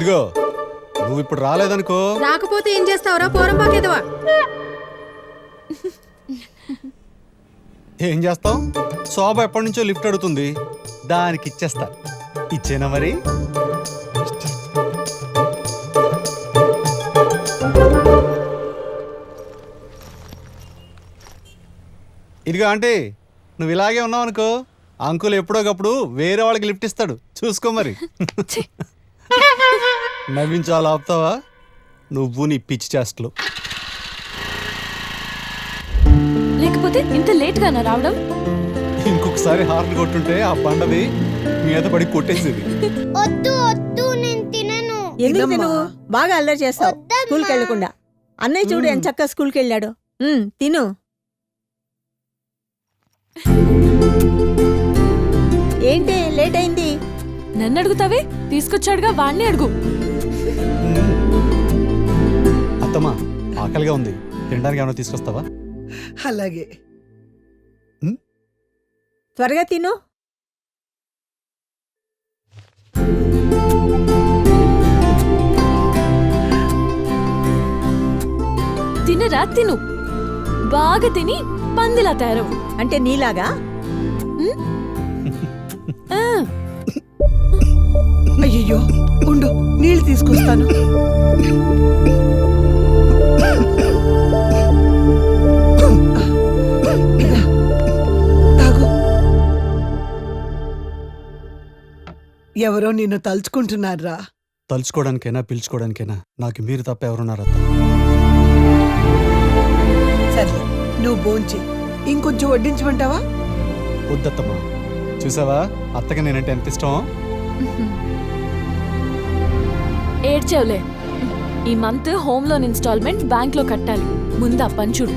ఇదిగో నువ్వు ఇప్పుడు రాలేదనుకో. రాకపోతే ఏం చేస్తావురా పోరంపాకేదవా? ఏం చేస్తావు? శోభ ఎప్పటి నుంచో లిఫ్ట్ అడుగుతుంది, దానికి ఇచ్చేస్తా. ఇచ్చేనా మరి? ఇదిగో ఆంటీ, నువ్వు ఇలాగే ఉన్నావు అనుకో, అంకుల్ ఎప్పుడోకప్పుడు వేరే వాళ్ళకి లిఫ్ట్ ఇస్తాడు, చూసుకో మరి. నవ్వించాలి ఆపుతావా నువ్వు నీ పిచ్చి చేష్టలు? లేకపోతే ఇంత లేట్ గానా రావడం? ఇంకొకసారి హార్న్ కొట్టుంటే ఆ బండది మీద పడి కొట్టేసేది. వద్దు వద్దు నేను తినను. ఎందుకు తినువు? బాగా అల్లరి చేస్తావు స్కూల్కి వెళ్ళకుండా. అన్నయ్య చూడు ఎంత చక్కగా స్కూల్కి వెళ్ళాడు. తిను. ఏంటి లేట్ అయింది? నన్ను అడుగుతావే? తీసుకొచ్చాడుగా, వాణ్ణి అడుగు. అత్తమ్మా ఆకలిగా ఉంది, తినడానికి ఏమైనా తీసుకొస్తావా? అలాగే. త్వరగా తిను. తినరా, తిను. బాగా తిని పందిలా తయారవు. అంటే నీలాగా? అయ్యో ఉండు, నీళ్ళు తీసుకొస్తాను. తాగు. ఎవరో నిన్ను తలుచుకుంటున్నారా? తలుచుకోవడానికైనా పిలుచుకోవడానికైనా నాకు మీరు తప్ప ఎవరున్నారత్త? సరే నువ్వు భోంచే, ఇంకొంచెం వడ్డించమంటావా? వద్దత్తమ్మా, చూసావా అత్తగా నేనంటే ఎంత ఇష్టం. ఏడ్చావులే. ఈ month home loan installment bank లో కట్టాలి. ముందు ఆ పంచుడు.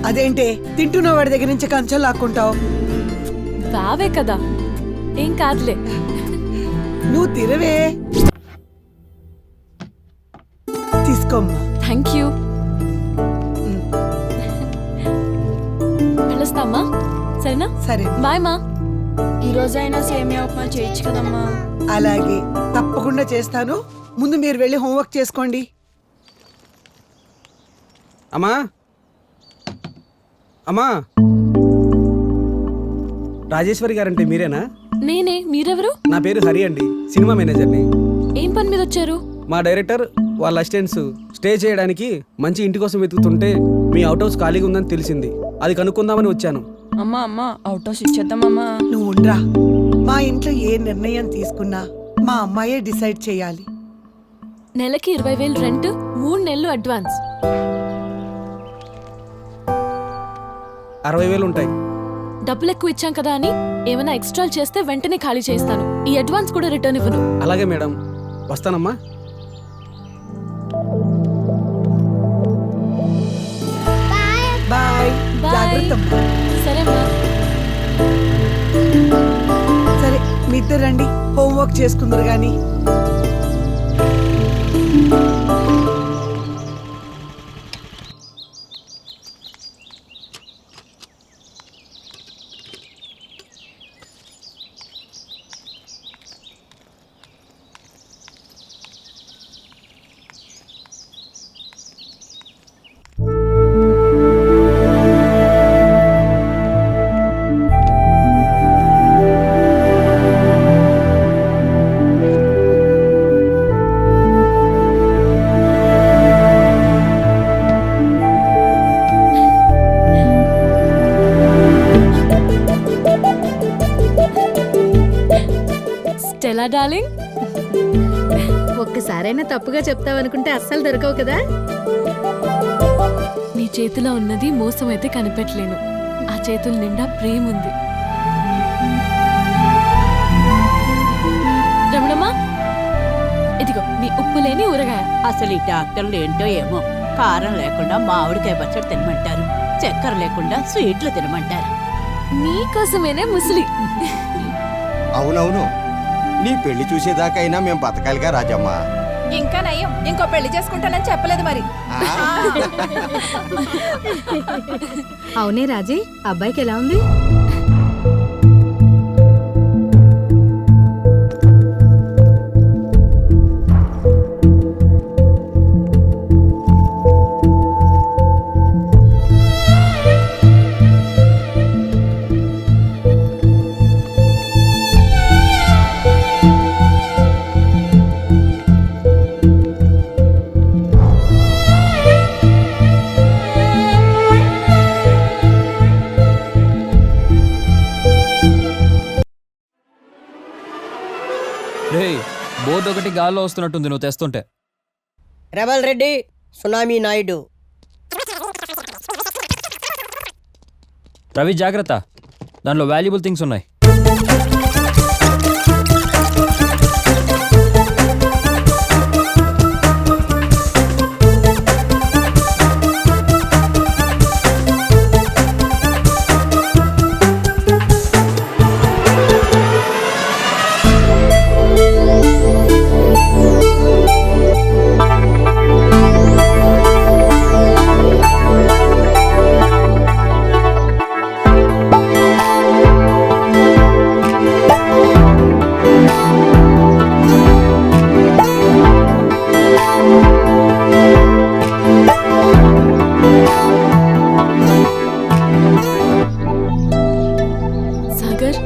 అదేంటే తింటున్న వాడి దగ్గర నుంచి కంచెం లాక్కుంటావు? బావే కదా, ఏం కాదులే. నువ్వు తినవే. తీసుకోమ్మా. Thank you. వెళ్ళొస్తామా? సరేనా? సరే బాయ్ మా. ఈ రోజైనా సేమియా ఉప్మా చేయొచ్చు కదమ్మా. అలాగే, తప్పకుండా చేస్తాను. ముందు మీరు వెళ్ళి హోంవర్క్ చేసుకోండి. అమ్మా అమ్మా, రాజేశ్వరి గారంటే మీరేనా? నేనే. మీరెవరు? నా పేరు హరి అండి, సినిమా మేనేజర్ని. ఏం పని మీద వచ్చారు? మా డైరెక్టర్ వాళ్ళ అసిస్టెంట్స్ స్టే చేయడానికి మంచి ఇంటి కోసం వెతుకుతుంటే మీ అవుట్ హౌస్ ఖాళీగా ఉందని తెలిసింది. అది కనుక్కుందామని వచ్చాను. అమ్మా అమ్మా, అవుట్ హౌస్ ఇచ్చేద్దామమ్మా. నువ్వు ఉండరా. మా ఇంట్లో ఏ నిర్ణయం తీసుకున్నా మా అమ్మాయే డిసైడ్ చేయాలి. నెలకి 20,000 రెంట్, 3 నెలలు అడ్వాన్స్. 60,000 ఉంటాయి. డబ్బులు ఎక్కువ ఇచ్చాం కదా అని ఏమైనా ఎక్స్ట్రా చేస్తే వెంటనే ఖాళీ చేస్తాను. ఈ అడ్వాన్స్ కూడా రిటర్న్ ఇవ్వను. అలాగే మేడం, వస్తానమ్మా. బాయ్. జాగ్రత్త. సరేమ్మా. సరే మీ ఇద్దరు రండి, హోంవర్క్ చేసుకుందరు గాని. స్టెలా డార్లింగ్, ఒక్కసారైనా తప్పుగా చెప్తావనుకుంటే అస్సలు దొరకవు కదా. నీ చేతిలో ఉన్నది మోసం అయితే కనిపెట్టలేను. ఆ చేతుల నిండా ప్రేమ ఉంది. రమణమ్మా, ఇదిగో నీ ఉప్పు లేని ఊరగాయ. అసలు ఈ డాక్టర్లు ఏంటో ఏమో, కారం లేకుండా మామిడికాయ పచ్చడి తినమంటారు, చక్కెర లేకుండా స్వీట్లు తినమంటారు. నీకోసమేనే ముసలి. అవునవును, నీ పెళ్లి చూసేదాకైనా మేము బతకాలిగా రాజమ్మా. ఇంకా నయ్యం, ఇంకో పెళ్లి చేసుకుంటానని చెప్పలేదు మరి. అవునే రాజీ, అబ్బాయికి ఎలా ఉంది? బోర్డు ఒకటి గాల్లో వస్తున్నట్టుంది నువ్వు తెస్తుంటే. Rebel Reddy, tsunami Naidu. రవి జాగ్రత్త, దానిలో వాల్యుబుల్ థింగ్స్ ఉన్నాయి. సాగర్,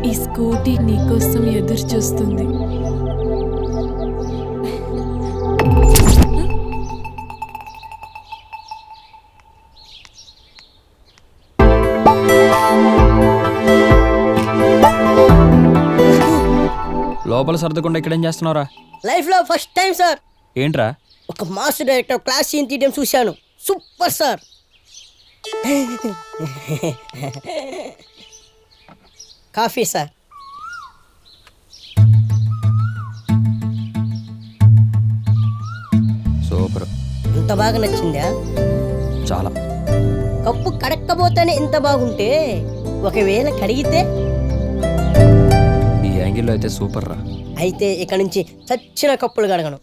ఈ స్కూటీ నీకోసం ఎదురు చూస్తుంది. లోపల సర్దకుండా ఇక్కడేం చేస్తున్నావురా? లైఫ్ లో ఫస్ట్ టైం సార్ ఏంట్రా? ఒక మాస్ డైరెక్టర్ క్లాస్ సీన్ తీయడం చూశాను. Super sir. Coffee sir. Super. ఇంత బాగా నచ్చిందా? చాలా. కప్పు కడక్కపోతేనే ఇంత బాగుంటే ఒకవేళ కడిగితే? ఈ యాంగిల్లో అయితే సూపర్ రా. అయితే ఇక నుంచి చచ్చిన కప్పులు కడగను.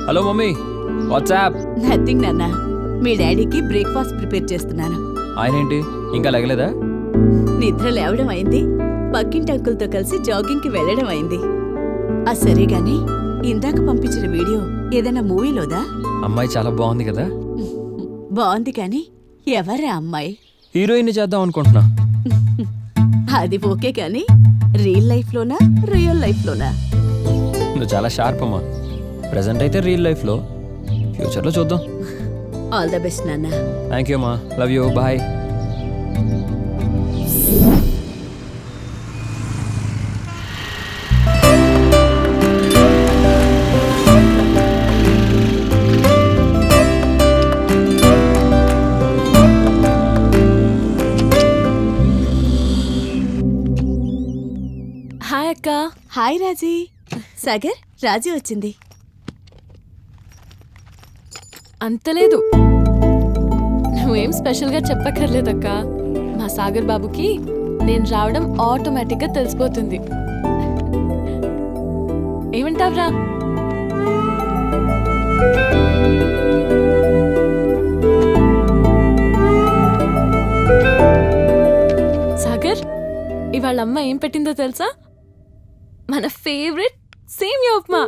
Hello mummy, what's up. నథింగ్ నాన్న, మీ డాడీకి బ్రేక్ఫాస్ట్ ప్రిపేర్ చేస్తున్నాను. ఆయన ఏంటి ఇంకా లెగలేదా? నిద్ర లేవడం అయింది, పక్కింటి అంకుల్తో కలిసి జాగింగ్కి వెళ్ళడం అయింది. ఆ సరే గాని, ఇందాక పంపించిన వీడియో ఏదైనా మూవీలోదా? అమ్మాయి చాలా బాగుంది కదా? బాగుంది కానీ ఎవరా అమ్మాయి? హీరోయిన్ చేద్దాం అనుకుంటున్నా. అది ఓకే కానీ రియల్ లైఫ్లోనా రియల్ లైఫ్లోనా? నువ్వు చాలా షార్ప్ అమ్మా. ప్రెసెంట్ అయితే రియల్ లైఫ్లో, ఫ్యూచర్లో చూద్దాం. ఆల్ ద బెస్ట్ నాన్న. థ్యాంక్ యూ అమ్మా, లవ్ యూ, బాయ్. హాయ్ అక్క. హాయ్ రాజీ. సాగర్, రాజీ వచ్చింది. అంతలేదు, నువ్వేం స్పెషల్గా చెప్పక్కర్లేదక్క. మా సాగర్ బాబుకి నేను రావడం ఆటోమేటిక్గా తెలిసిపోతుంది. ఏమంటావ్రా? సాగర్, ఇవాళ అమ్మ ఏం పెట్టిందో తెలుసా? మన ఫేవరెట్ సేమియా ఉప్మా.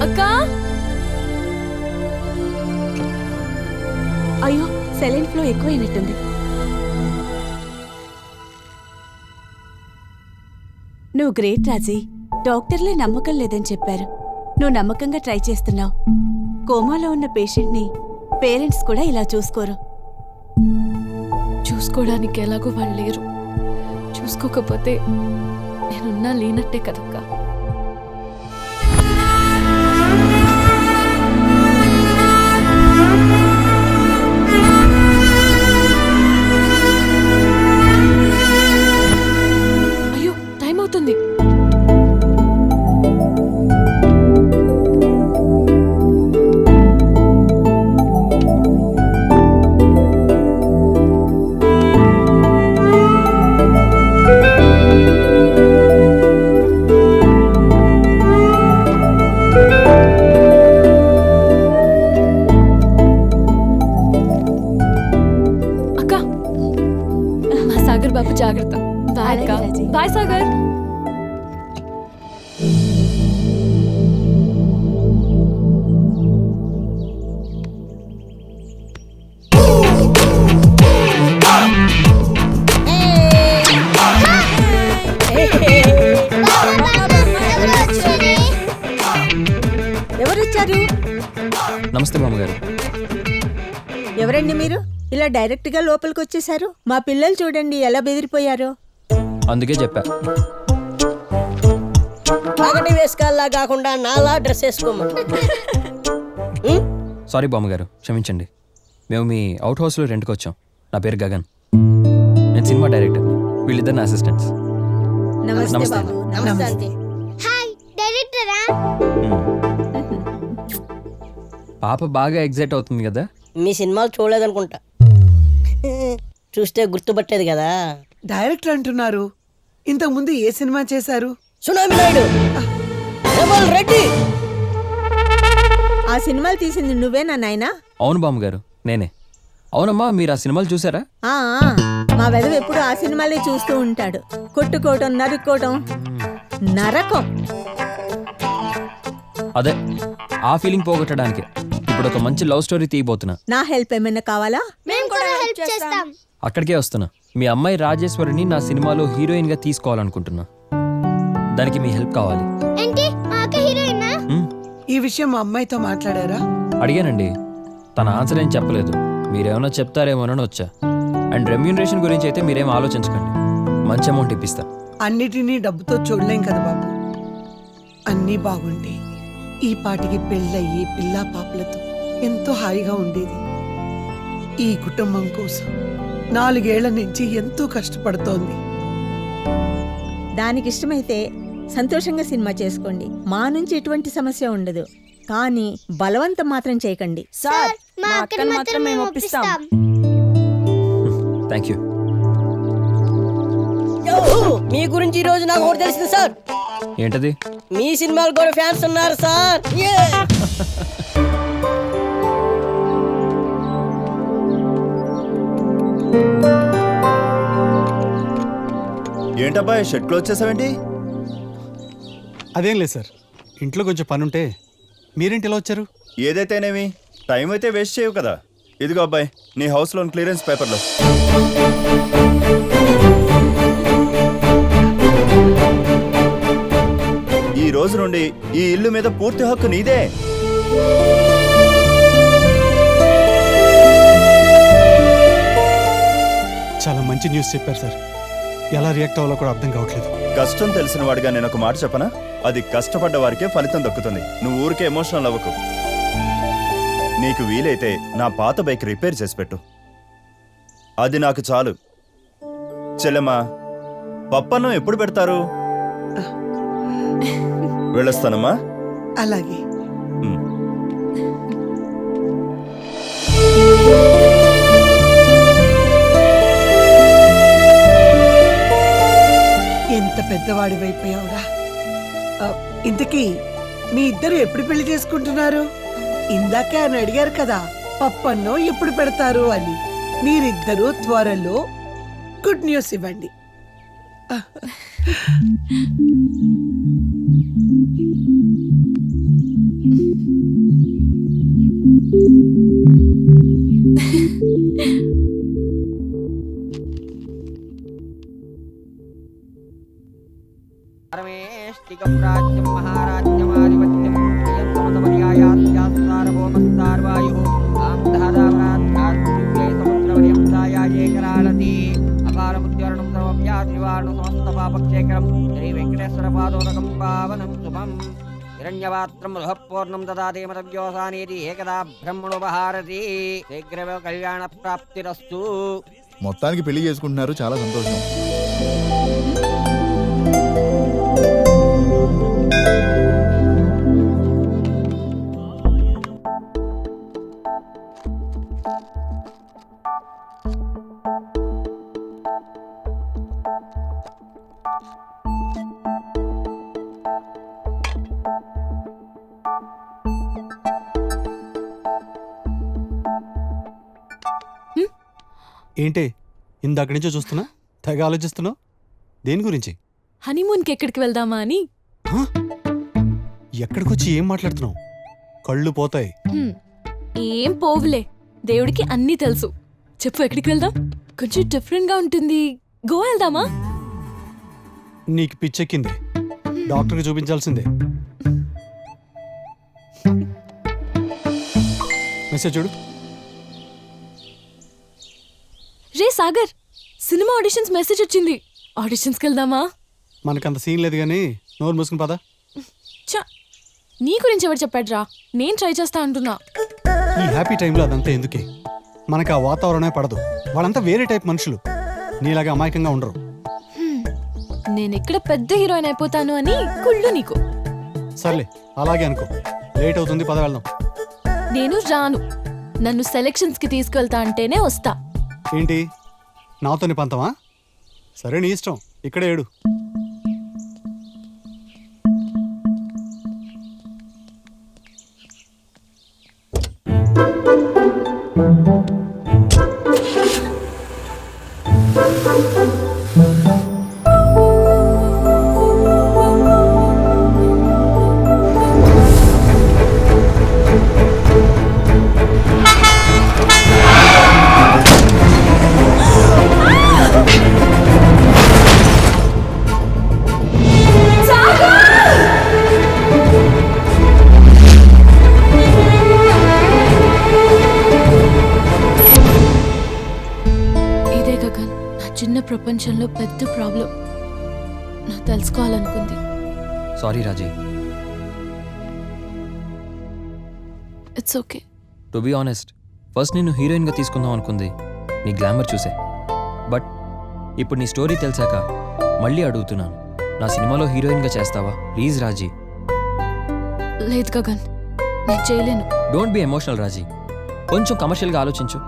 అక్క, అయ్యో, సెలైన్ ఫ్లో ఎక్కువైనట్టుంది. నువ్వు గ్రేట్ రాజీ. డాక్టర్లే నమ్మకం లేదని చెప్పారు. నువ్వు నమ్మకంగా ట్రై చేస్తున్నావు. కోమాలో ఉన్న పేషెంట్ని పేరెంట్స్ కూడా ఇలా చూసుకోరు. చూసుకోవడానికి ఎలాగో వాళ్ళు లేరు. చూసుకోకపోతే నేనున్నా లేనట్టే కదక్క. అయ్యో, టైం అవుతుంది. బాయ్ అక్క. అలాగే రాజీ. బాయ్ సాగర్. ఎవరొచ్చారు? నమస్తే బామ్మగారు. ఎవరండి మీరు? ఇలా డైరెక్ట్ గా లోపలికి వచ్చేసారు. మా పిల్లలు చూడండి ఎలా బెదిరిపోయారో. అందుకే చెప్పా. పగటి వేసుకల్లా కాకుండా నాలా డ్రెస్ వేసుకోమని. సారీ బామ్మగారు, క్షమించండి. మేము మీ అవుట్ హౌస్లో రెంట్కి వచ్చాం. నా పేరు గగన్, నేను సినిమా డైరెక్టర్. వీళ్ళిద్దరు నా అసిస్టెంట్స్. నమస్తే నమస్తే. బాబు. నమస్తే ఆంటీ. హాయ్ డైరెక్టరా? పాప బాగా ఎగ్జైట్ అవుతుంది కదా. మీ సినిమాలు చూడలేదనుకుంటా. చూస్తే గుర్తుపట్టేది కదా. డైరెక్టర్ అంటున్నారు. ఇంతకు ముందు ఏ సినిమా చేశారు? Tsunami Naidu, rebel Reddy. ఆ సినిమాలు తీసింది నువ్వేనా నాయనా? అవును బామ్మగారు, నేనే. అవునమ్మా, మీరు ఆ సినిమాలు చూసారా? ఆ, మా వెదవ ఎప్పుడు ఆ సినిమాలే చూస్తూ ఉంటాడు. కొట్టుకోవటం, నరుక్కోవటం, నరకం. అదే ఆ ఫీలింగ్ పోగొట్టడానికి ఇప్పుడు ఒక మంచి లవ్ స్టోరీ తీయబోతున్నా. నా హెల్ప్ ఏమైనా కావాలా? మేము కూడా హెల్ప్ చేస్తాం. అక్కడికే వస్తున్నా. మీ అమ్మాయి రాజేశ్వరిని నా సినిమాలో హీరోయిన్గా తీసుకోవాలనుకుంటున్నా. దానికి మీ హెల్ప్ కావాలి. ఏంటి మా అక్క హీరోయినా? ఈ విషయం మా అమ్మాయితో మాట్లాడారా? అడిగానండి, తన ఆన్సర్ ఏం చెప్పలేదు. మీరేమైనా చెప్తారేమోనని వచ్చా. అండ్ రెమ్యూనరేషన్ గురించి అయితే మీరేం ఆలోచించకండి, మంచి అమౌంట్ ఇప్పిస్తా. అన్నిటినీ డబ్బుతో చూడలేం కదా బాబు. అన్నీ బాగుంటే ఈ పాటికి పెళ్ళయ్యి పిల్లా పాపలతో ఎంతో హాయిగా ఉండేది. ఈ కుటుంబం కోసం 4 ఏళ్ల నుంచి ఎంతో కష్టపడుతోంది. దానికి ఇష్టమైతే సంతోషంగా సినిమా చేసుకోండి. మా నుంచి ఎటువంటి సమస్య ఉండదు. కానీ బలవంతం మాత్రం చేయకండి. సార్ మా మా అక్కని అక్కని మాత్రం మేము ఒప్పిస్తాం. Thank you. మీ గురించి ఈ రోజు నాకు ఒకటి తెలిసింది సార్. ఏంటది? మీ సినిమాలు కూడా ఫ్యాన్స్ ఉన్నారు సార్. ఏంటబ్బాయి షర్ట్ క్లోజ్ చేసావేంటి? అదేం లేదు సార్, ఇంట్లో కొంచెం పని ఉంటే. మీరేంటి ఇలా వచ్చారు? ఏదైతేనేమి టైం అయితే వేస్ట్ చేయవు కదా. ఇదిగో అబ్బాయి, నీ హౌస్ లోన్ క్లియరెన్స్ పేపర్లో. ఈ రోజు నుండి ఈ ఇల్లు మీద పూర్తి హక్కు నీదే. చాలా మంచి న్యూస్ చెప్పారు సార్. ఎలా రియాక్ట్ అవ్వాలో కూడా అర్థం కావట్లేదు. కష్టం తెలిసిన వాడిగా నేను ఒక మాట చెప్పనా? అది కష్టపడ్డ వారికే ఫలితం దక్కుతుంది. నువ్వు ఊరికే ఎమోషనల్ అవ్వకు. నీకు వీలైతే నా పాత బైక్ రిపేర్ చేసి పెట్టు, అది నాకు చాలు. చెల్లెమ్మా, పప్పన్నం ఎప్పుడు పెడతారు? వెళ్ళొస్తానమ్మా. అలాగే. ఎంత పెద్దవాడి వైపోయావురా. ఇంతకీ మీ ఇద్దరు ఎప్పుడు పెళ్లి చేసుకుంటున్నారు? ఇందాకే అని అడిగారు కదా, పప్పన్నో ఎప్పుడు పెడతారు అని. మీరిద్దరూ త్వరలో గుడ్ న్యూస్ ఇవ్వండి. రాజ్యం మహారాజ్యమాధిపత్యం సార్వభౌమస్తార్వాయు సముద్రవర్యందాయేకరాళతి అపారముద్యరణం సర్వవ్యాధివాణు సమస్త పాపక్షేకరం శ్రీ వెంకటేశ్వర పాదోదకం పావనం శుభం హిరణ్యపాత్రం బృహపూర్ణం దదాతి మతవ్యోసానేతి ఏకదా బ్రహ్మణోపహారతి శీఘ్రమే కళ్యాణ ప్రాప్తిరస్తు. మొత్తానికి పెళ్లి చేసుకుంటున్నారు, చాలా సంతోషం. ఏంటి ఇందాక నుంచో చూస్తున్నా, తెగ ఆలోచిస్తున్నావు? దేని గురించి? హనీమూన్కి ఎక్కడికి వెళ్దామా అని. ఎక్కడికొచ్చి ఏం మాట్లాడుతున్నావు? కళ్ళు పోతాయి. హ్మ్, ఏం పోవులే, దేవుడికి అన్నీ తెలుసు. చెప్పు ఎక్కడికి వెళ్దాం? కొంచెం డిఫరెంట్గా ఉంటుంది. గోవా వెళ్దామా? నీకు పిచ్చెక్కింది. డాక్టర్కి చూపించాల్సిందే. మెసేజ్ చూడు. రే సాగర్, సినిమా ఆడిషన్స్ మెసేజ్ వచ్చింది. ఆడిషన్స్కి వెళ్దామా? మనకంత సీన్ లేదు కానీ నోరు మూసుకుని పదా. చ, నీ గురించి ఎవరు చెప్పాడ్రా? నేను ట్రై చేస్తా అంటున్నా. ఈ హ్యాపీ టైంలో అదంతా ఎందుకే? మనకు ఆ వాతావరణమే పడదు. వాళ్ళంతా వేరే టైప్ మనుషులు, నీలాగా అమాయకంగా ఉండరు. నేను ఎక్కడ పెద్ద హీరోయిన్ అయిపోతాను అని కుళ్ళు నీకు. సర్లే, అలాగే అనుకో. లేట్ అవుతుంది, పద వెళ్దాం. నేను రాను. నన్ను సెలక్షన్స్కి తీసుకెళ్తా అంటేనే వస్తా. ఏంటి, నాతోని పంతమా? సరే, నీ ఇష్టం. ఇక్కడే ఏడు. ఇదే గగన్, నా చిన్న ప్రపంచంలో పెద్ద ప్రాబ్లం. నాకు తెలుసుకోవాలనుకుంది. Sorry Raji. It's okay. To be honest, first నేను హీరోయిన్గా తీసుకుందాం అనుకుంది నీ గ్లామర్ చూసే. బట్ ఇప్పుడు నీ స్టోరీ తెలిసాక మళ్ళీ అడుగుతున్నాను, నా సినిమాలో హీరోయిన్గా చేస్తావా? ప్లీజ్ రాజీ. లేదు గగన్, నేను చేయలేను. Don't be emotional Raji. కొంచెం కమర్షియల్గా ఆలోచించు.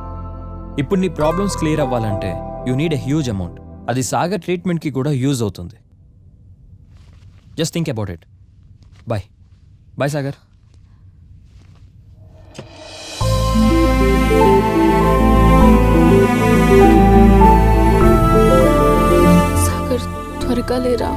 ఇప్పుడు నీ ప్రాబ్లమ్స్ క్లియర్ అవ్వాలంటే you need a huge amount. అది సాగర్ ట్రీట్మెంట్కి కూడా యూజ్ అవుతుంది. Just think about it. Bye bye Sagar. Sagar, త్వరగా లేరా?